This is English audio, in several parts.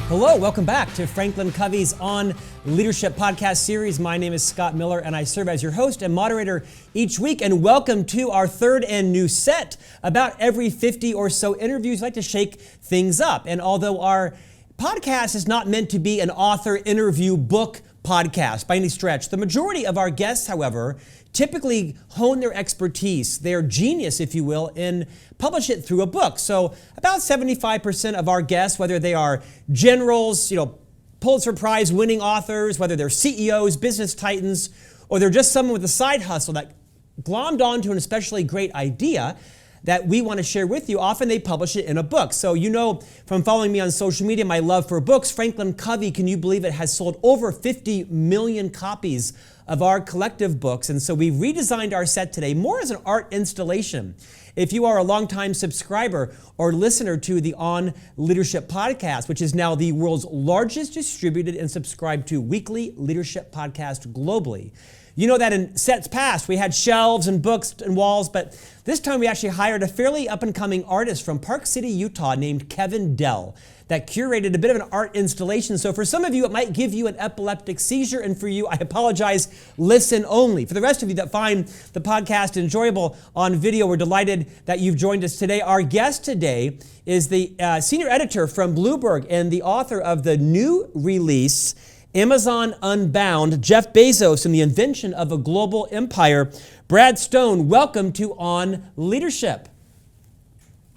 Hello, welcome back to Franklin Covey's On Leadership podcast series. My name is Scott Miller, and I serve as your host and moderator each week. And welcome to our third and new set. About every 50 or so interviews, I like to shake things up. And although our podcast is not meant to be an author interview book podcast by any stretch, the majority of our guests, however, typically hone their expertise, their genius, if you will, and publish it through a book. So about 75% of our guests, whether they are generals, Pulitzer Prize winning authors, whether they're CEOs, business titans, or they're just someone with a side hustle that glommed onto an especially great idea that we want to share with you, often they publish it in a book. So you know from following me on social media, my love for books. Franklin Covey, can you believe it, has sold over 50 million copies of our collective books. And so we redesigned our set today more as an art installation. If you are a longtime subscriber or listener to the On Leadership podcast, which is now the world's largest distributed and subscribed to weekly leadership podcast globally, you know that in sets past, we had shelves and books and walls, but this time we actually hired a fairly up-and-coming artist from Park City, Utah named Kevin Dell that curated a bit of an art installation. So for some of you, it might give you an epileptic seizure, and for you, I apologize, listen only. For the rest of you that find the podcast enjoyable on video, we're delighted that you've joined us today. Our guest today is the senior editor from Bloomberg and the author of the new release, Amazon Unbound, Jeff Bezos and the Invention of a Global Empire. Brad Stone, welcome to On Leadership.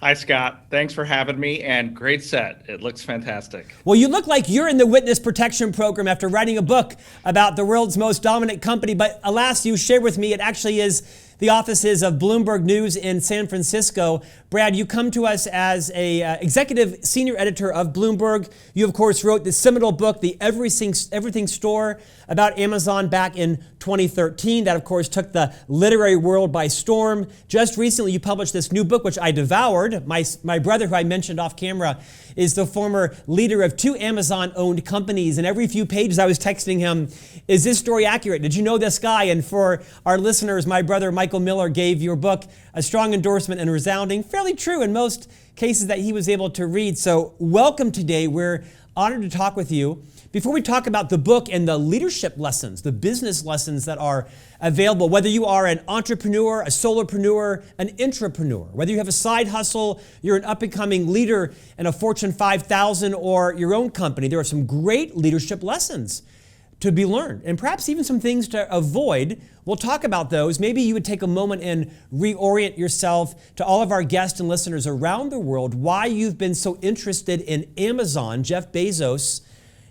Hi, Scott. Thanks for having me, and great set. It looks fantastic. Well, you look like you're in the witness protection program after writing a book about the world's most dominant company, but alas, you shared with me it actually is the offices of Bloomberg News in San Francisco. Brad, you come to us as a executive senior editor of Bloomberg. You, of course, wrote the seminal book, The Everything Store, about Amazon back in 2013. That, of course, took the literary world by storm. Just recently, you published this new book, which I devoured. My brother, who I mentioned off camera, is the former leader of two Amazon-owned companies. And every few pages I was texting him, is this story accurate? Did you know this guy? And for our listeners, my brother Michael Miller gave your book a strong endorsement and resounding, fairly true in most cases that he was able to read. So welcome today. We're honored to talk with you. Before we talk about the book and the leadership lessons, the business lessons that are available, whether you are an entrepreneur, a solopreneur, an intrapreneur, whether you have a side hustle, you're an up-and-coming leader in a Fortune 5000 or your own company, there are some great leadership lessons to be learned, and perhaps even some things to avoid. We'll talk about those. Maybe you would take a moment and reorient yourself to all of our guests and listeners around the world, why you've been so interested in Amazon, Jeff Bezos,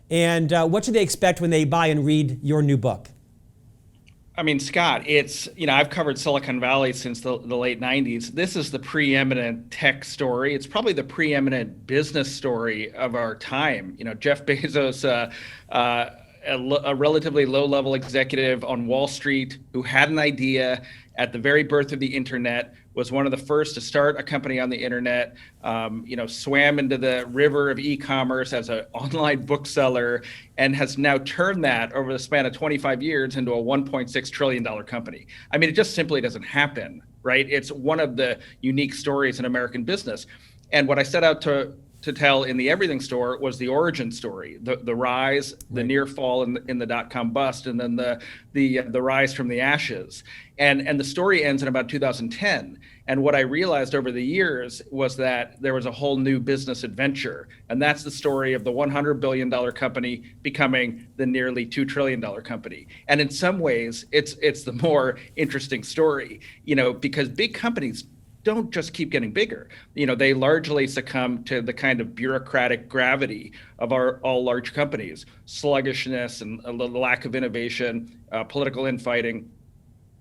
and what should they expect when they buy and read your new book? I mean, Scott, it's, I've covered Silicon Valley since the late 90s. This is the preeminent tech story. It's probably the preeminent business story of our time. Jeff Bezos, a relatively low-level executive on Wall Street who had an idea at the very birth of the internet, was one of the first to start a company on the internet, swam into the river of e-commerce as an online bookseller, and has now turned that over the span of 25 years into a $1.6 trillion company. I mean, it just simply doesn't happen, right? It's one of the unique stories in American business. And what I set out to tell in the Everything Store was the origin story, the rise, the near fall in the dot-com bust, and then the rise from the ashes. And the story ends in about 2010. And what I realized over the years was that there was a whole new business adventure. And that's the story of the $100 billion company becoming the nearly $2 trillion company. And in some ways, it's the more interesting story, because big companies don't just keep getting bigger. They largely succumb to the kind of bureaucratic gravity of all large companies, sluggishness and the lack of innovation, political infighting.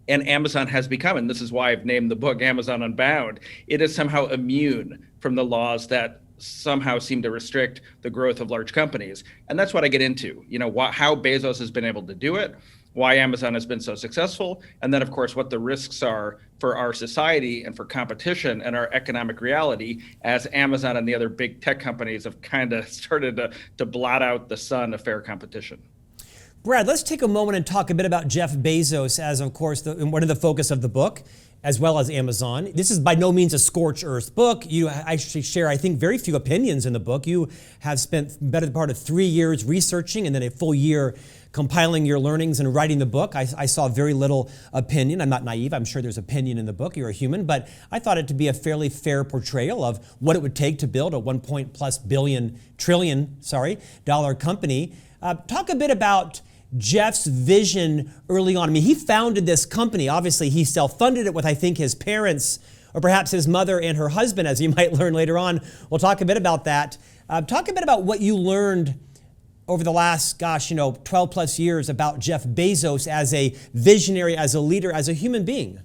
And Amazon has become, and this is why I've named the book Amazon Unbound, it is somehow immune from the laws that somehow seem to restrict the growth of large companies. And that's what I get into, how Bezos has been able to do it, why Amazon has been so successful, and then, of course, what the risks are for our society and for competition and our economic reality as Amazon and the other big tech companies have kind of started to blot out the sun of fair competition. Brad, let's take a moment and talk a bit about Jeff Bezos as, of course, one of the focus of the book. as well as Amazon. This is by no means a scorched earth book. You actually share, I think, very few opinions in the book. You have spent better part of 3 years researching and then a full year compiling your learnings and writing the book. I saw very little opinion. I'm not naive. I'm sure there's opinion in the book. You're a human. But I thought it to be a fairly fair portrayal of what it would take to build a trillion dollar company. Talk a bit about Jeff's vision early on. I mean, he founded this company. Obviously, he self-funded it with, I think, his parents, or perhaps his mother and her husband, as you might learn later on. We'll talk a bit about that. Talk a bit about what you learned over the last, 12 plus years about Jeff Bezos as a visionary, as a leader, as a human being.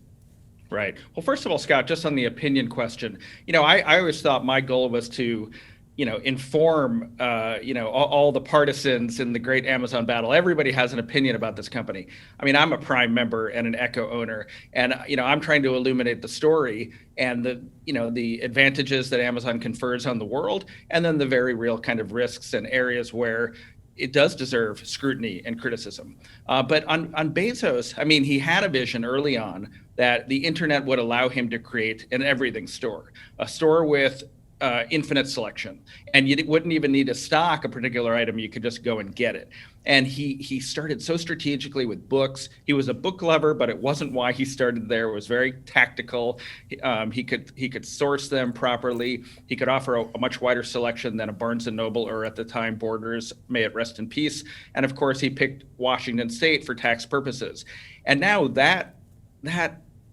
Right. Well, first of all, Scott, just on the opinion question, I always thought my goal was to inform, all the partisans in the great Amazon battle. Everybody has an opinion about this company. I mean, I'm a Prime member and an Echo owner, and, I'm trying to illuminate the story and the advantages that Amazon confers on the world, and then the very real kind of risks and areas where it does deserve scrutiny and criticism. But on Bezos, I mean, he had a vision early on that the internet would allow him to create an everything store, a store with infinite selection, and you wouldn't even need to stock a particular item. You could just go and get it. And he started so strategically with books. He was a book lover, but it wasn't why he started there. It was very tactical. He could source them properly. He could offer a much wider selection than a Barnes and Noble, or at the time Borders, may it rest in peace. And of course, he picked Washington State for tax purposes. And now that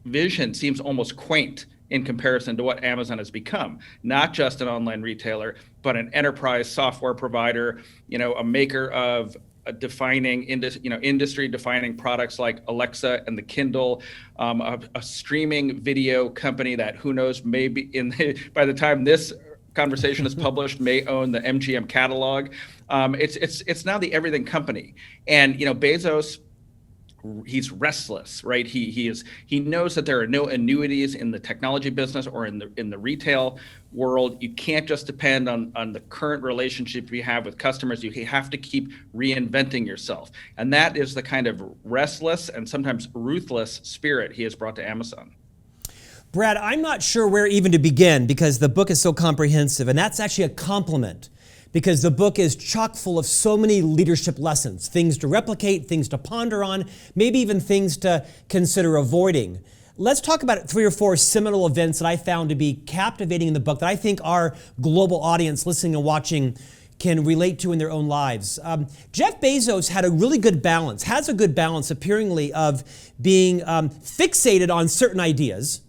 vision seems almost quaint in comparison to what Amazon has become. Not just an online retailer, but an enterprise software provider, a maker of industry-defining products like Alexa and the Kindle, a streaming video company that, who knows, maybe by the time this conversation is published, may own the MGM catalog. It's now the everything company. And Bezos, he's restless, right? He knows that there are no annuities in the technology business or in the retail world. You can't just depend on the current relationship you have with customers. You have to keep reinventing yourself. And that is the kind of restless and sometimes ruthless spirit he has brought to Amazon. Brad, I'm not sure where even to begin because the book is so comprehensive, and that's actually a compliment, because the book is chock full of so many leadership lessons, things to replicate, things to ponder on, maybe even things to consider avoiding. Let's talk about 3 or 4 seminal events that I found to be captivating in the book that I think our global audience listening and watching can relate to in their own lives. Jeff Bezos has a good balance appearingly, of being fixated on certain ideas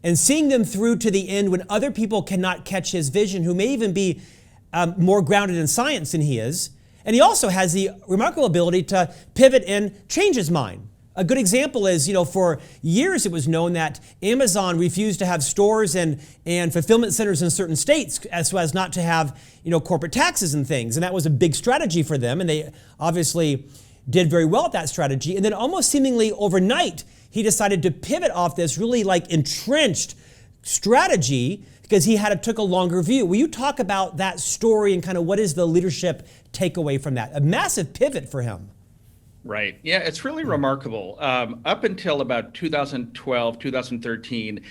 and seeing them through to the end when other people cannot catch his vision, who may even be more grounded in science than he is. And he also has the remarkable ability to pivot and change his mind. A good example is, for years it was known that Amazon refused to have stores and fulfillment centers in certain states so as not to have, corporate taxes and things. And that was a big strategy for them. And they obviously did very well at that strategy. And then almost seemingly overnight, he decided to pivot off this really entrenched strategy because he took a longer view. Will you talk about that story and kind of what is the leadership takeaway from that? A massive pivot for him. Right. Yeah, it's really remarkable. Up until about 2012, 2013,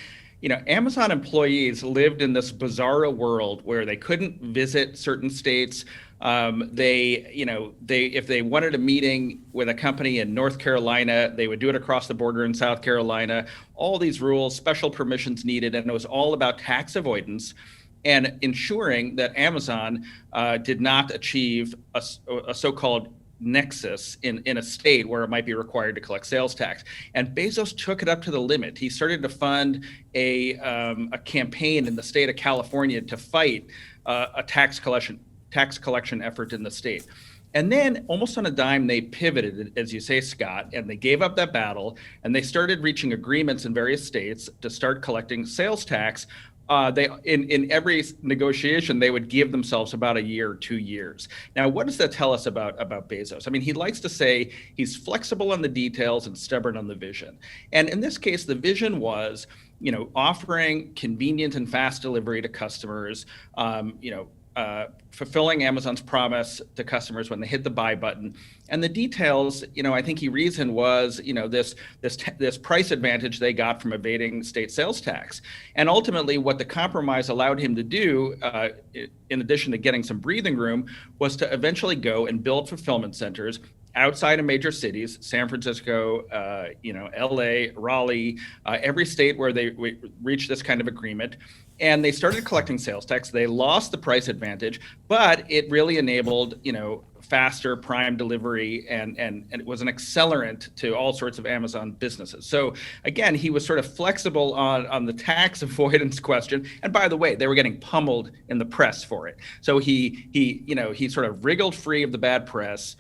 Amazon employees lived in this bizarro world where they couldn't visit certain states. If they wanted a meeting with a company in North Carolina, they would do it across the border in South Carolina. All these rules, special permissions needed, and it was all about tax avoidance and ensuring that Amazon did not achieve a so-called nexus in a state where it might be required to collect sales tax. And Bezos took it up to the limit. He started to fund a campaign in the state of California to fight a tax collection effort in the state. And then almost on a dime, they pivoted, as you say, Scott, and they gave up that battle, and they started reaching agreements in various states to start collecting sales tax. In every negotiation, they would give themselves about a year or 2 years. Now, what does that tell us about Bezos? I mean, he likes to say he's flexible on the details and stubborn on the vision. And in this case, the vision was, offering convenient and fast delivery to customers, fulfilling Amazon's promise to customers when they hit the buy button. And the details, I think he reasoned was, this price advantage they got from evading state sales tax. And ultimately, what the compromise allowed him to do, in addition to getting some breathing room, was to eventually go and build fulfillment centers outside of major cities, San Francisco, LA, Raleigh, every state where they reached this kind of agreement. And they started collecting sales tax. They lost the price advantage, but it really enabled, faster prime delivery, and it was an accelerant to all sorts of Amazon businesses. So again, he was sort of flexible on the tax avoidance question. And by the way, they were getting pummeled in the press for it. So he sort of wriggled free of the bad press.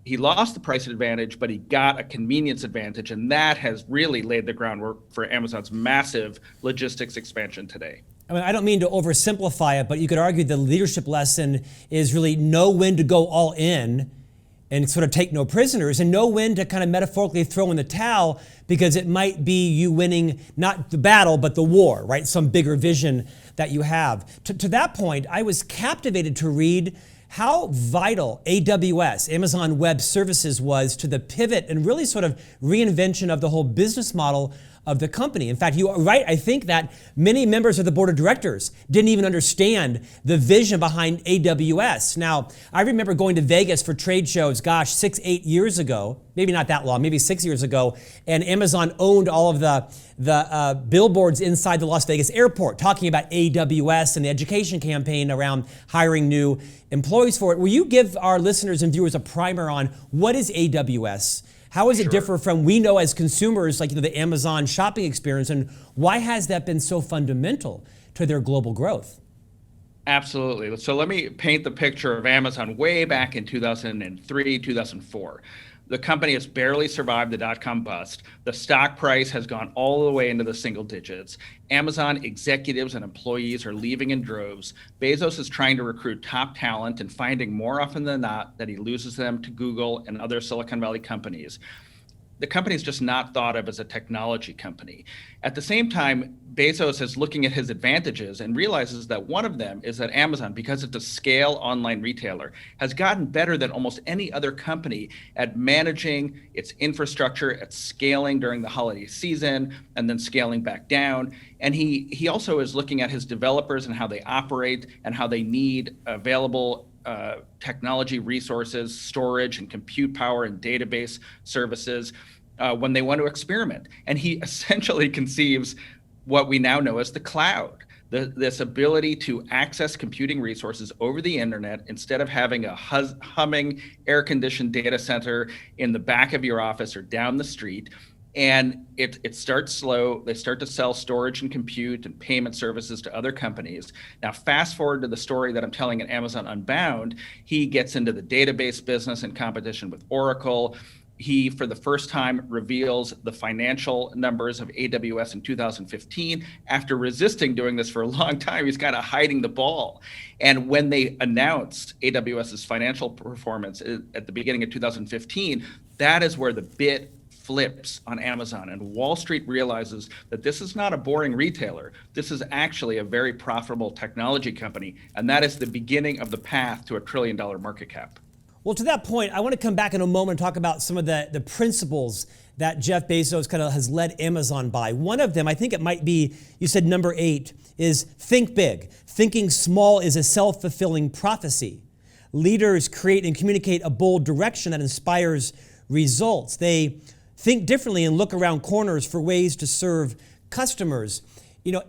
He lost the price advantage, but he got a convenience advantage, and that has really laid the groundwork for Amazon's massive logistics expansion today. I mean, I don't mean to oversimplify it, but you could argue the leadership lesson is really know when to go all in and sort of take no prisoners, and know when to kind of metaphorically throw in the towel, because it might be you winning not the battle, but the war, right? Some bigger vision that you have. To that point, I was captivated to read how vital AWS, Amazon Web Services, was to the pivot and really sort of reinvention of the whole business model of the company. In fact, you are right. I think that many members of the board of directors didn't even understand the vision behind AWS. Now, I remember going to Vegas for trade shows, 6-8 years ago, maybe not that long, maybe 6 years ago, and Amazon owned all of the billboards inside the Las Vegas airport talking about AWS and the education campaign around hiring new employees for it. Will you give our listeners and viewers a primer on what is AWS? How does it differ from we know as consumers, like the Amazon shopping experience, and why has that been so fundamental to their global growth? Absolutely. So let me paint the picture of Amazon way back in 2003, 2004. The company has barely survived the dot-com bust. The stock price has gone all the way into the single digits. Amazon executives and employees are leaving in droves. Bezos is trying to recruit top talent and finding more often than not that he loses them to Google and other Silicon Valley companies. The company is just not thought of as a technology company. At the same time, Bezos is looking at his advantages and realizes that one of them is that Amazon, because it's a scale online retailer, has gotten better than almost any other company at managing its infrastructure, at scaling during the holiday season, and then scaling back down. And he also is looking at his developers and how they operate and how they need available technology resources, storage and compute power and database services when they want to experiment. And he essentially conceives what we now know as the cloud, this ability to access computing resources over the internet instead of having a humming air-conditioned data center in the back of your office or down the street. And it starts slow. They start to sell storage and compute and payment services to other companies. Now, fast forward to the story that I'm telling in Amazon Unbound. He gets into the database business in competition with Oracle. He, for the first time, reveals the financial numbers of AWS in 2015. After resisting doing this for a long time, he's kind of hiding the ball. And when they announced AWS's financial performance at the beginning of 2015, that is where the bit flips on Amazon, and Wall Street realizes that this is not a boring retailer. This is actually a very profitable technology company, and that is the beginning of the path to $1 trillion market cap. Well, to that point, I want to come back in a moment and talk about some of the principles that Jeff Bezos kind of has led Amazon by. One of them, I think it might be, you said number 8, is think big. Thinking small is a self-fulfilling prophecy. Leaders create and communicate a bold direction that inspires results. They think differently and look around corners for ways to serve customers.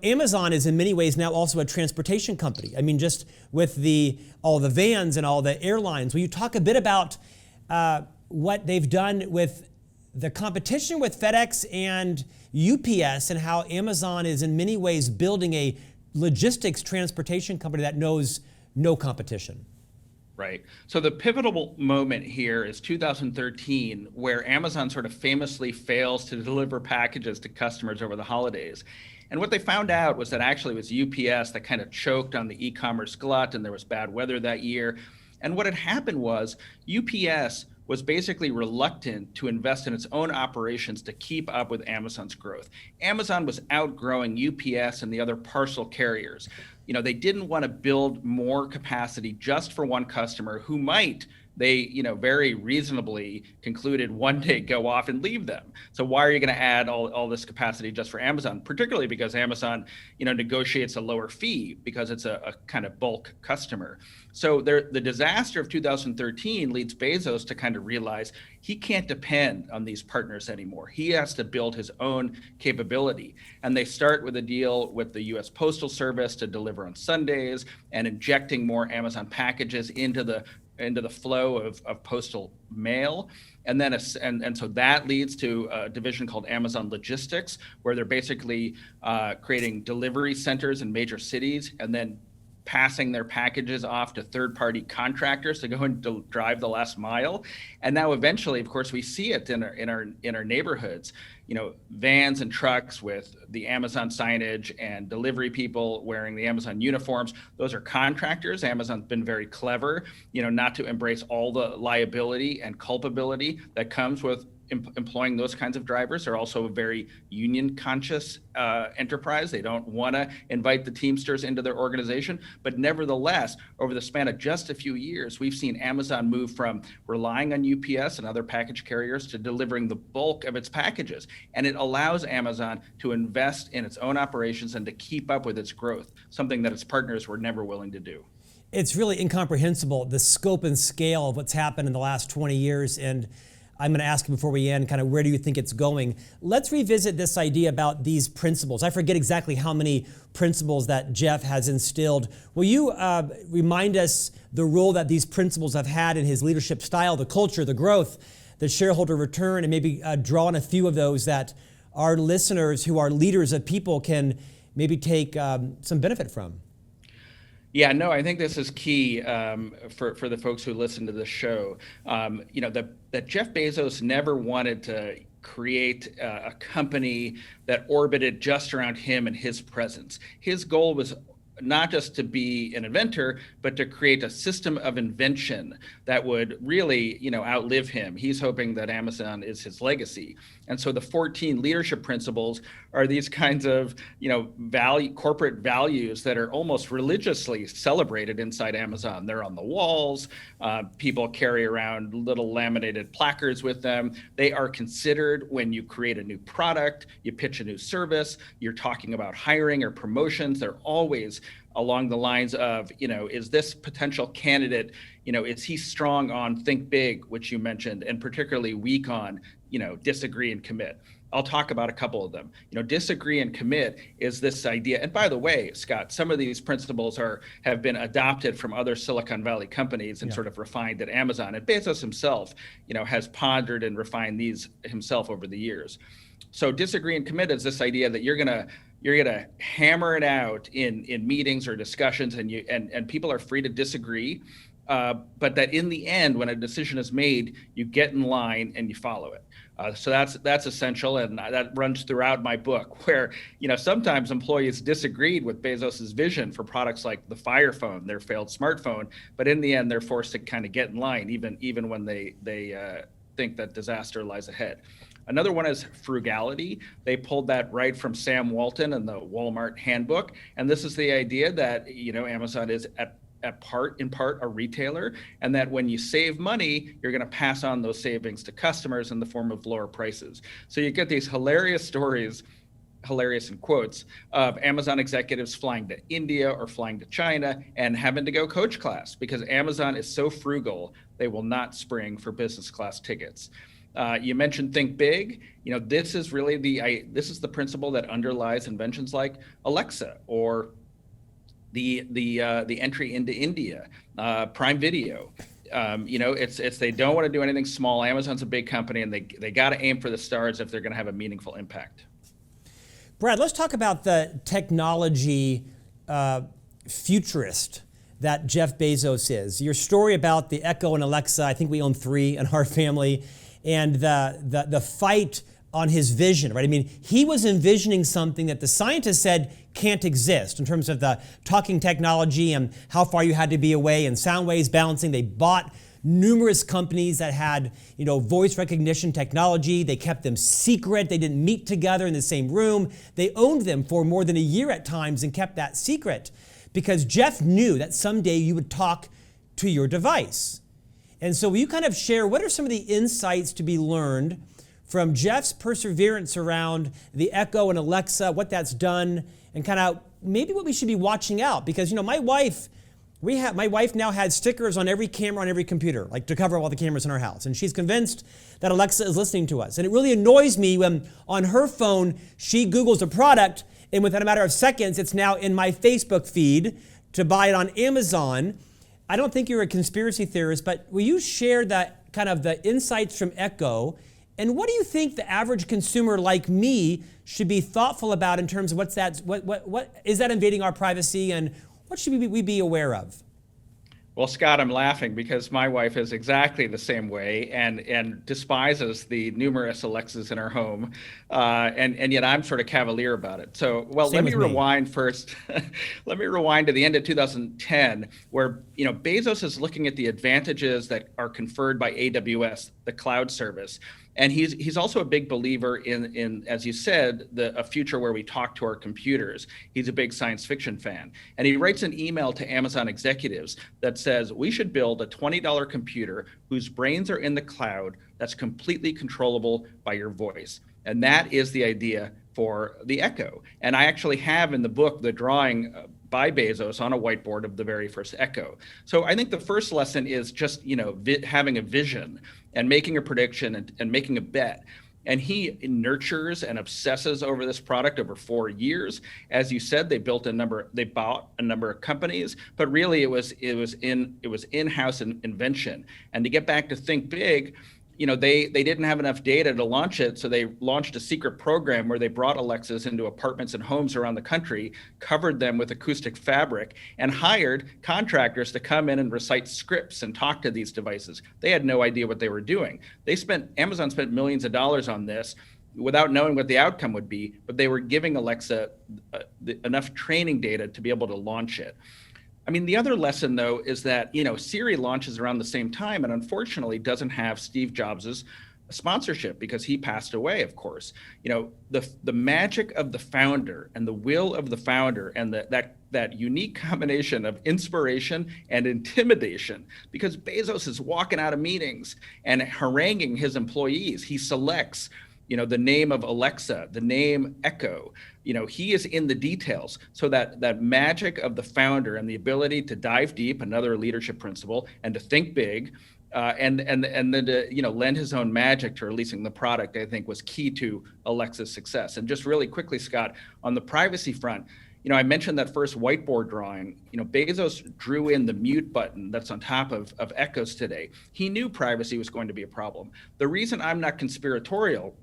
Amazon is in many ways now also a transportation company. I mean, just with all the vans and all the airlines. Will you talk a bit about what they've done with the competition with FedEx and UPS, and how Amazon is in many ways building a logistics transportation company that knows no competition? Right. So the pivotal moment here is 2013, where Amazon sort of famously fails to deliver packages to customers over the holidays. And what they found out was that actually it was UPS that kind of choked on the e-commerce glut, and there was bad weather that year. And what had happened was UPS was basically reluctant to invest in its own operations to keep up with Amazon's growth. Amazon was outgrowing UPS and the other parcel carriers. They didn't want to build more capacity just for one customer who might, they very reasonably concluded, one day go off and leave them. So why are you going to add all this capacity just for Amazon, particularly because Amazon negotiates a lower fee because it's a kind of bulk customer. So the disaster of 2013 leads Bezos to kind of realize he can't depend on these partners anymore. He has to build his own capability. And they start with a deal with the US Postal Service to deliver on Sundays and injecting more Amazon packages into the flow of postal mail. And then so that leads to a division called Amazon Logistics, where they're basically creating delivery centers in major cities and then passing their packages off to third-party contractors to go and drive the last mile. And now eventually, of course, we see it in our neighborhoods, vans and trucks with the Amazon signage and delivery people wearing the Amazon uniforms. Those are contractors. Amazon's been very clever, not to embrace all the liability and culpability that comes with employing those kinds of drivers. Are also a very union conscious enterprise. They don't want to invite the Teamsters into their organization, but nevertheless, over the span of just a few years, we've seen Amazon move from relying on UPS and other package carriers to delivering the bulk of its packages. And it allows Amazon to invest in its own operations and to keep up with its growth, something that its partners were never willing to do. It's really incomprehensible, the scope and scale of what's happened in the last 20 years. And I'm going to ask you before we end, kind of where do you think it's going? Let's revisit this idea about these principles. I forget exactly how many principles that Jeff has instilled. Will you remind us the role that these principles have had in his leadership style, the culture, the growth, the shareholder return, and maybe draw on a few of those that our listeners who are leaders of people can maybe take some benefit from? Yeah, no, I think this is key for the folks who listen to this show. That Jeff Bezos never wanted to create a company that orbited just around him and his presence. His goal was not just to be an inventor, but to create a system of invention that would really, outlive him. He's hoping that Amazon is his legacy. And so the 14 leadership principles are these kinds of, corporate values that are almost religiously celebrated inside Amazon. They're on the walls. People carry around little laminated placards with them. They are considered when you create a new product, you pitch a new service, you're talking about hiring or promotions. They're always along the lines of, is this potential candidate, is he strong on think big, which you mentioned, and particularly weak on, disagree and commit. I'll talk about a couple of them. Disagree and commit is this idea. And by the way, Scott, some of these principles have been adopted from other Silicon Valley companies and sort of refined at Amazon. And Bezos himself, has pondered and refined these himself over the years. So disagree and commit is this idea that you're gonna hammer it out in meetings or discussions, and people are free to disagree, but that in the end, when a decision is made, you get in line and you follow it. So that's essential, and that runs throughout my book, where sometimes employees disagreed with Bezos's vision for products like the Fire Phone, their failed smartphone, but in the end, they're forced to kind of get in line, even when they think that disaster lies ahead. Another one is frugality. They pulled that right from Sam Walton in the Walmart handbook. And this is the idea that, Amazon is in part a retailer, and that when you save money, you're going to pass on those savings to customers in the form of lower prices. So you get these hilarious stories, hilarious in quotes, of Amazon executives flying to India or flying to China and having to go coach class because Amazon is so frugal, they will not spring for business class tickets. You mentioned think big. This is really the principle that underlies inventions like Alexa or the entry into India, Prime Video. It's they don't want to do anything small. Amazon's a big company, and they got to aim for the stars if they're going to have a meaningful impact. Brad, let's talk about the technology futurist that Jeff Bezos is. Your story about the Echo and Alexa, I think we own 3 in our family, and the fight on his vision, right? I mean, he was envisioning something that the scientists said can't exist in terms of the talking technology and how far you had to be away and sound waves balancing. They bought numerous companies that had, voice recognition technology. They kept them secret. They didn't meet together in the same room. They owned them for more than a year at times and kept that secret because Jeff knew that someday you would talk to your device. And so will you kind of share what are some of the insights to be learned from Jeff's perseverance around the Echo and Alexa, what that's done, and kind of maybe what we should be watching out? Because, my wife now has stickers on every camera on every computer, like to cover all the cameras in our house. And she's convinced that Alexa is listening to us. And it really annoys me when on her phone, she Googles a product, and within a matter of seconds, it's now in my Facebook feed to buy it on Amazon. I don't think you're a conspiracy theorist, but will you share that kind of the insights from Echo? And what do you think the average consumer like me should be thoughtful about in terms of what is that invading our privacy, and what should we be aware of? Well, Scott, I'm laughing because my wife is exactly the same way and despises the numerous Alexas in our home, and yet I'm sort of cavalier about it. So, let me rewind first. Let me rewind to the end of 2010, where Bezos is looking at the advantages that are conferred by AWS, the cloud service. And he's also a big believer in, as you said, a future where we talk to our computers. He's a big science fiction fan. And he writes an email to Amazon executives that says, we should build a $20 computer whose brains are in the cloud that's completely controllable by your voice. And that is the idea for the Echo. And I actually have in the book the drawing by Bezos on a whiteboard of the very first Echo. So I think the first lesson is just, having a vision and making a prediction and making a bet. And he nurtures and obsesses over this product over 4 years. As you said, they bought a number of companies, but really it was in-house invention. And to get back to think big, they didn't have enough data to launch it, so they launched a secret program where they brought Alexas into apartments and homes around the country, covered them with acoustic fabric, and hired contractors to come in and recite scripts and talk to these devices. They had no idea what they were doing. Amazon spent millions of dollars on this without knowing what the outcome would be, but they were giving Alexa enough training data to be able to launch it. I mean, the other lesson, though, is that, Siri launches around the same time and unfortunately doesn't have Steve Jobs' sponsorship because he passed away, of course. The magic of the founder and the will of the founder and that unique combination of inspiration and intimidation, because Bezos is walking out of meetings and haranguing his employees. He selects the name of Alexa, the name Echo. He is in the details. So that magic of the founder and the ability to dive deep, another leadership principle, and to think big, and then to lend his own magic to releasing the product, I think was key to Alexa's success. And just really quickly, Scott, on the privacy front, I mentioned that first whiteboard drawing. Bezos drew in the mute button that's on top of Echoes today. He knew privacy was going to be a problem. The reason I'm not conspiratorial,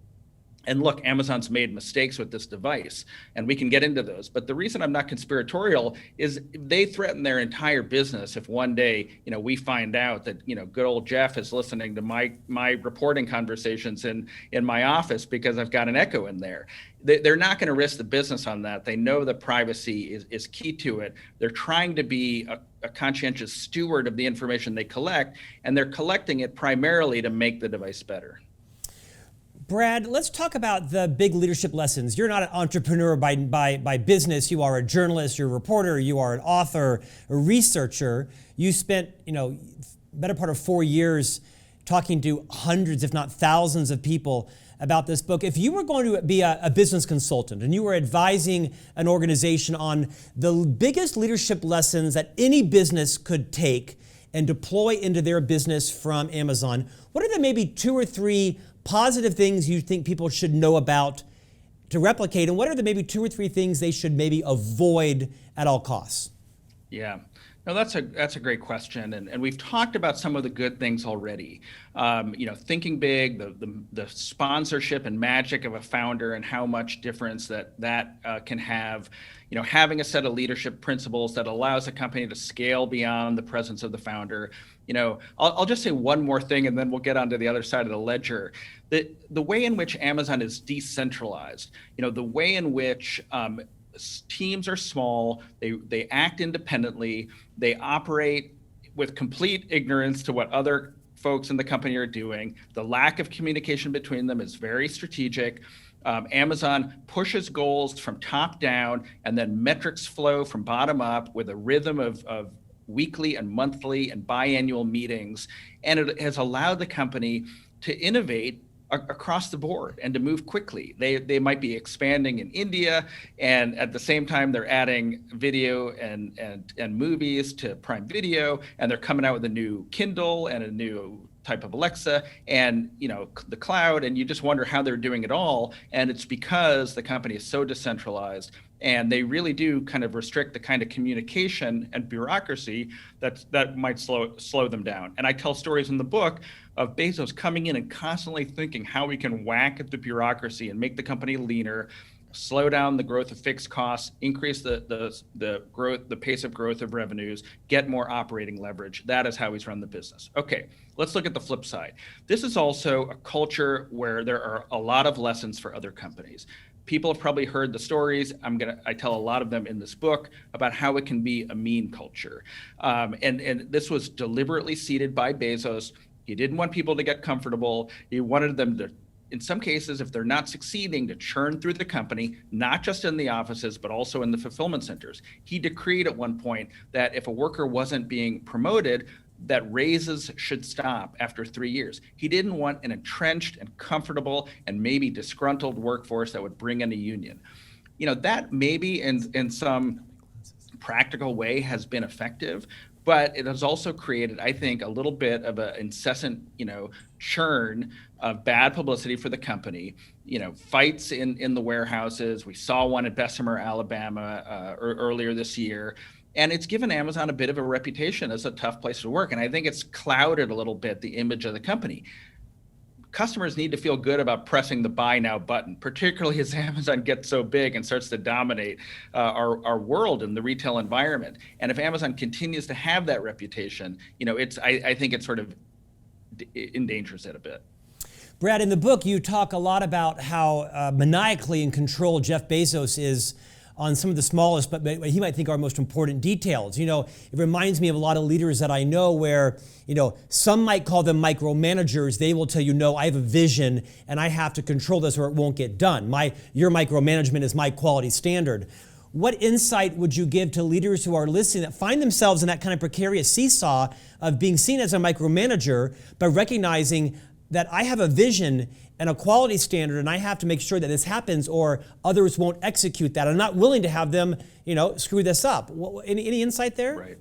and look, Amazon's made mistakes with this device, and we can get into those. But the reason I'm not conspiratorial is they threaten their entire business if one day, we find out that, good old Jeff is listening to my reporting conversations in my office because I've got an Echo in there. They're not going to risk the business on that. They know that privacy is key to it. They're trying to be a conscientious steward of the information they collect, and they're collecting it primarily to make the device better. Brad, let's talk about the big leadership lessons. You're not an entrepreneur by business. You are a journalist, you're a reporter, you are an author, a researcher. You spent, better part of 4 years talking to hundreds, if not thousands of people about this book. If you were going to be a business consultant and you were advising an organization on the biggest leadership lessons that any business could take and deploy into their business from Amazon, what are the maybe 2 or 3 positive things you think people should know about to replicate, and what are the maybe 2 or 3 things they should maybe avoid at all costs? Yeah. No, that's a great question, and we've talked about some of the good things already. Thinking big, the sponsorship and magic of a founder, and how much difference that can have. Having a set of leadership principles that allows a company to scale beyond the presence of the founder. I'll just say one more thing, and then we'll get onto the other side of the ledger. The way in which Amazon is decentralized. The way in which teams are small, they act independently, they operate with complete ignorance to what other folks in the company are doing. The lack of communication between them is very strategic. Amazon pushes goals from top down, and then metrics flow from bottom up with a rhythm of weekly and monthly and biannual meetings. And it has allowed the company to innovate across the board and to move quickly. They might be expanding in India, and at the same time they're adding video and movies to Prime Video, and they're coming out with a new Kindle and a new type of Alexa and the cloud, and you just wonder how they're doing it all. And it's because the company is so decentralized, and they really do kind of restrict the kind of communication and bureaucracy that might slow them down. And I tell stories in the book of Bezos coming in and constantly thinking how we can whack at the bureaucracy and make the company leaner, slow down the growth of fixed costs, increase the growth, the pace of growth of revenues, get more operating leverage. That is how he's run the business. Okay, let's look at the flip side. This is also a culture where there are a lot of lessons for other companies. People have probably heard the stories. I tell a lot of them in this book about how it can be a mean culture. And this was deliberately seeded by Bezos. He didn't want people to get comfortable. He wanted them to, in some cases, if they're not succeeding, to churn through the company, not just in the offices, but also in the fulfillment centers. He decreed at one point that if a worker wasn't being promoted, that raises should stop after 3 years. He didn't want an entrenched and comfortable and maybe disgruntled workforce that would bring in a union. That maybe in some practical way has been effective, but it has also created, I think, a little bit of an incessant, churn of bad publicity for the company. Fights in the warehouses. We saw one at Bessemer, Alabama, earlier this year. And it's given Amazon a bit of a reputation as a tough place to work. And I think it's clouded a little bit the image of the company. Customers need to feel good about pressing the buy now button, particularly as Amazon gets so big and starts to dominate our world in the retail environment. And if Amazon continues to have that reputation, I think it sort of endangers it a bit. Brad, in the book, you talk a lot about how maniacally in control Jeff Bezos is on some of the smallest, but he might think are most important details. It reminds me of a lot of leaders that I know where, some might call them micromanagers. They will tell you, no, I have a vision and I have to control this or it won't get done. Your micromanagement is my quality standard. What insight would you give to leaders who are listening that find themselves in that kind of precarious seesaw of being seen as a micromanager, but recognizing that I have a vision and a quality standard, and I have to make sure that this happens or others won't execute that. I'm not willing to have them, screw this up. Any insight there? Right.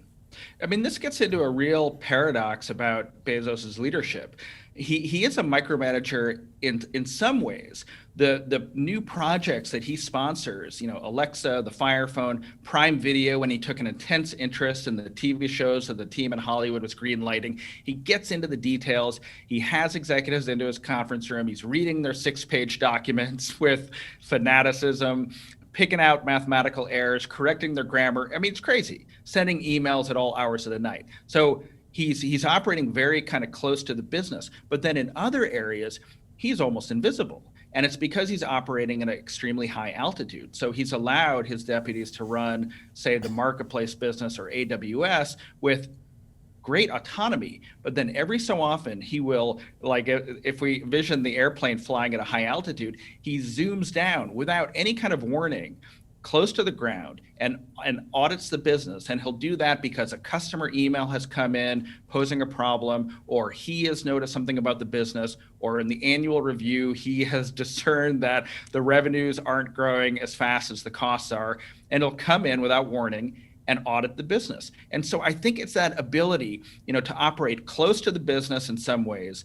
I mean, this gets into a real paradox about Bezos's leadership. He is a micromanager in some ways. The new projects that he sponsors, Alexa, the Fire Phone, Prime Video, when he took an intense interest in the TV shows that the team in Hollywood was greenlighting, he gets into the details. He has executives into his conference room. He's reading their 6-page documents with fanaticism, picking out mathematical errors, correcting their grammar. I mean, it's crazy. Sending emails at all hours of the night. So he's operating very kind of close to the business. But then in other areas, he's almost invisible. And it's because he's operating at an extremely high altitude. So he's allowed his deputies to run, say, the marketplace business or AWS with great autonomy. But then every so often he will, like if we vision the airplane flying at a high altitude, he zooms down without any kind of warning close to the ground and audits the business. And he'll do that because a customer email has come in posing a problem, or he has noticed something about the business, or in the annual review, he has discerned that the revenues aren't growing as fast as the costs are. And he'll come in without warning and audit the business. And so I think it's that ability, to operate close to the business in some ways,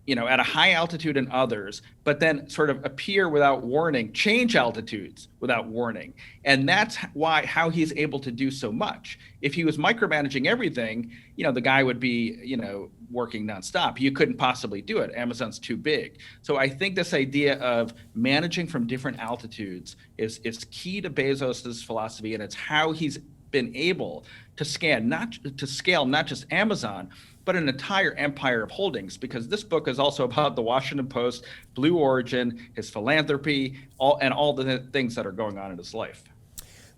at a high altitude in others, but then sort of appear without warning, change altitudes without warning. And that's how he's able to do so much. If he was micromanaging everything, the guy would be, working nonstop. You couldn't possibly do it. Amazon's too big. So I think this idea of managing from different altitudes is key to Bezos's philosophy, and it's how he's been able to scale not just Amazon, but an entire empire of holdings, because this book is also about the Washington Post, Blue Origin, his philanthropy, all the things that are going on in his life.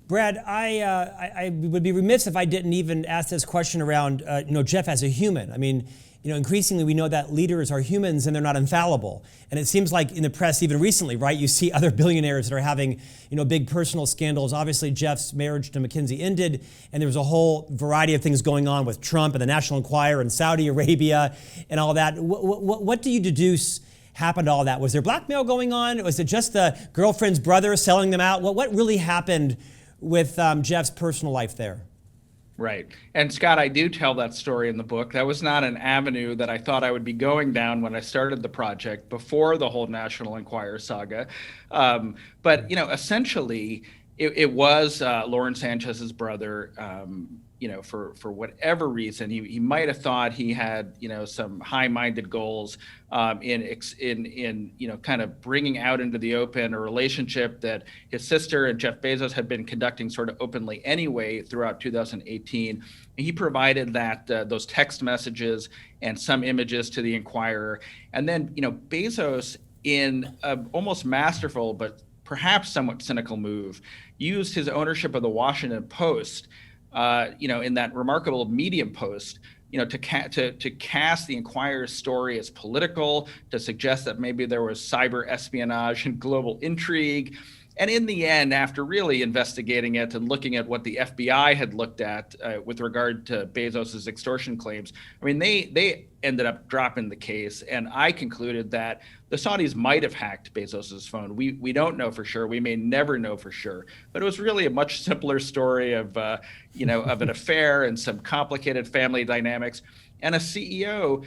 Brad, I would be remiss if I didn't even ask this question around Jeff as a human. I mean, increasingly we know that leaders are humans and they're not infallible. And it seems like in the press, even recently, right, you see other billionaires that are having big personal scandals. Obviously, Jeff's marriage to McKinsey ended, and there was a whole variety of things going on with Trump and the National Enquirer and Saudi Arabia and all that. What do you deduce happened to all that? Was there blackmail going on? Was it just the girlfriend's brother selling them out? What really happened with Jeff's personal life there? Right. And Scott, I do tell that story in the book. That was not an avenue that I thought I would be going down when I started the project before the whole National Enquirer saga. But essentially, it was Lauren Sanchez's brother. For whatever reason, he might have thought he had some high-minded goals in kind of bringing out into the open a relationship that his sister and Jeff Bezos had been conducting sort of openly anyway throughout 2018. He provided those text messages and some images to the Enquirer, and then Bezos, in an almost masterful but perhaps somewhat cynical move, used his ownership of the Washington Post. In that remarkable Medium post, to cast the Enquirer's story as political, to suggest that maybe there was cyber espionage and global intrigue. And in the end, after really investigating it and looking at what the FBI had looked at with regard to Bezos's extortion claims, I mean, they ended up dropping the case. And I concluded that the Saudis might have hacked Bezos's phone. We don't know for sure. We may never know for sure. But it was really a much simpler story of an affair and some complicated family dynamics, and a CEO,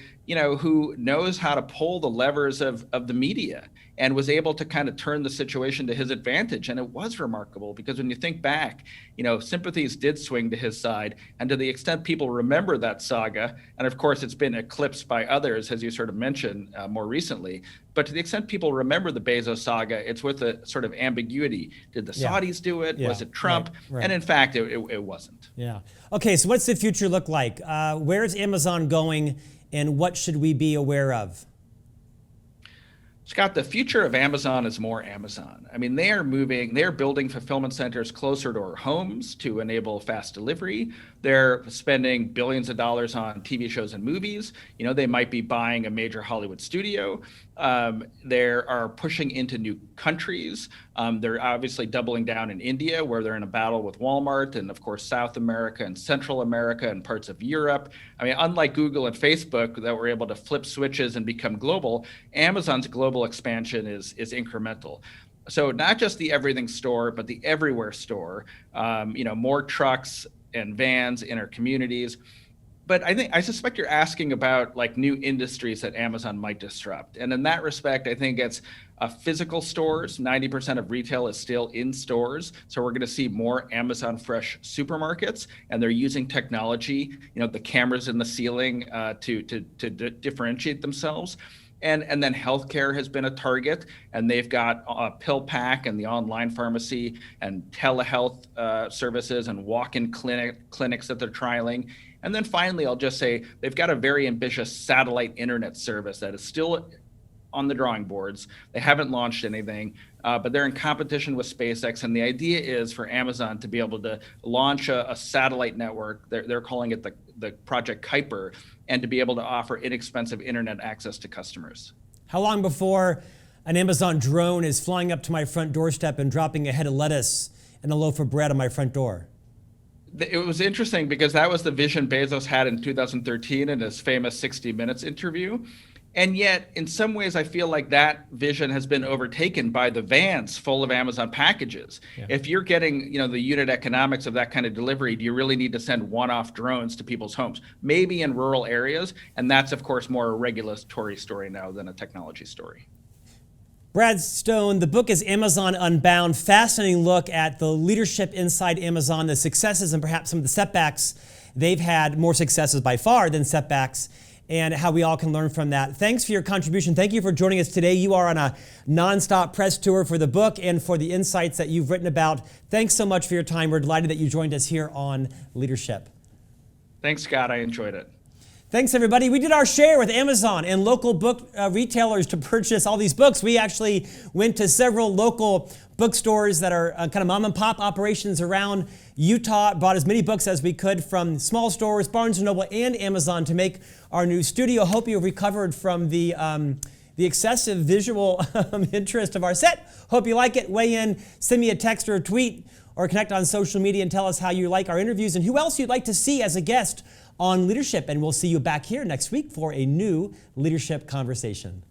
who knows how to pull the levers of the media and was able to kind of turn the situation to his advantage. And it was remarkable because when you think back, sympathies did swing to his side. And to the extent people remember that saga, and of course it's been eclipsed by others, as you sort of mentioned more recently, but to the extent people remember the Bezos saga, it's with a sort of ambiguity. Did the Saudis do it? Yeah. Was it Trump? Right. And in fact, it wasn't. Yeah. Okay, so what's the future look like? Where's Amazon going, and what should we be aware of? Scott, the future of Amazon is more Amazon. I mean, they're building fulfillment centers closer to our homes to enable fast delivery. They're spending billions of dollars on TV shows and movies. They might be buying a major Hollywood studio. They are pushing into new countries. They're obviously doubling down in India, where they're in a battle with Walmart, and of course, South America and Central America and parts of Europe. I mean, unlike Google and Facebook that were able to flip switches and become global, Amazon's global expansion is incremental. So not just the everything store, but the everywhere store, more trucks and vans in our communities. But I suspect you're asking about like new industries that Amazon might disrupt. And in that respect, I think it's physical stores. 90% of retail is still in stores. So we're going to see more Amazon Fresh supermarkets, and they're using technology, the cameras in the ceiling to differentiate themselves. And then healthcare has been a target, and they've got PillPack and the online pharmacy and telehealth services and walk-in clinics that they're trialing. And then finally, I'll just say they've got a very ambitious satellite internet service that is still on the drawing boards. They haven't launched anything, but they're in competition with SpaceX. And the idea is for Amazon to be able to launch a satellite network. They're calling it the Project Kuiper, and to be able to offer inexpensive internet access to customers. How long before an Amazon drone is flying up to my front doorstep and dropping a head of lettuce and a loaf of bread on my front door? It was interesting because that was the vision Bezos had in 2013 in his famous 60 Minutes interview. And yet, in some ways, I feel like that vision has been overtaken by the vans full of Amazon packages. Yeah. If you're getting, the unit economics of that kind of delivery, do you really need to send one-off drones to people's homes? Maybe in rural areas, and that's, of course, more a regulatory story now than a technology story. Brad Stone, the book is Amazon Unbound. Fascinating look at the leadership inside Amazon, the successes and perhaps some of the setbacks. They've had more successes by far than setbacks, and how we all can learn from that. Thanks for your contribution. Thank you for joining us today. You are on a nonstop press tour for the book and for the insights that you've written about. Thanks so much for your time. We're delighted that you joined us here on Leadership. Thanks, Scott. I enjoyed it. Thanks, everybody. We did our share with Amazon and local book retailers to purchase all these books. We actually went to several local bookstores that are kind of mom and pop operations around Utah, bought as many books as we could from small stores, Barnes & Noble, and Amazon to make our new studio. Hope you recovered from the excessive visual interest of our set. Hope you like it. Weigh in, send me a text or a tweet, or connect on social media and tell us how you like our interviews and who else you'd like to see as a guest on leadership. And we'll see you back here next week for a new leadership conversation.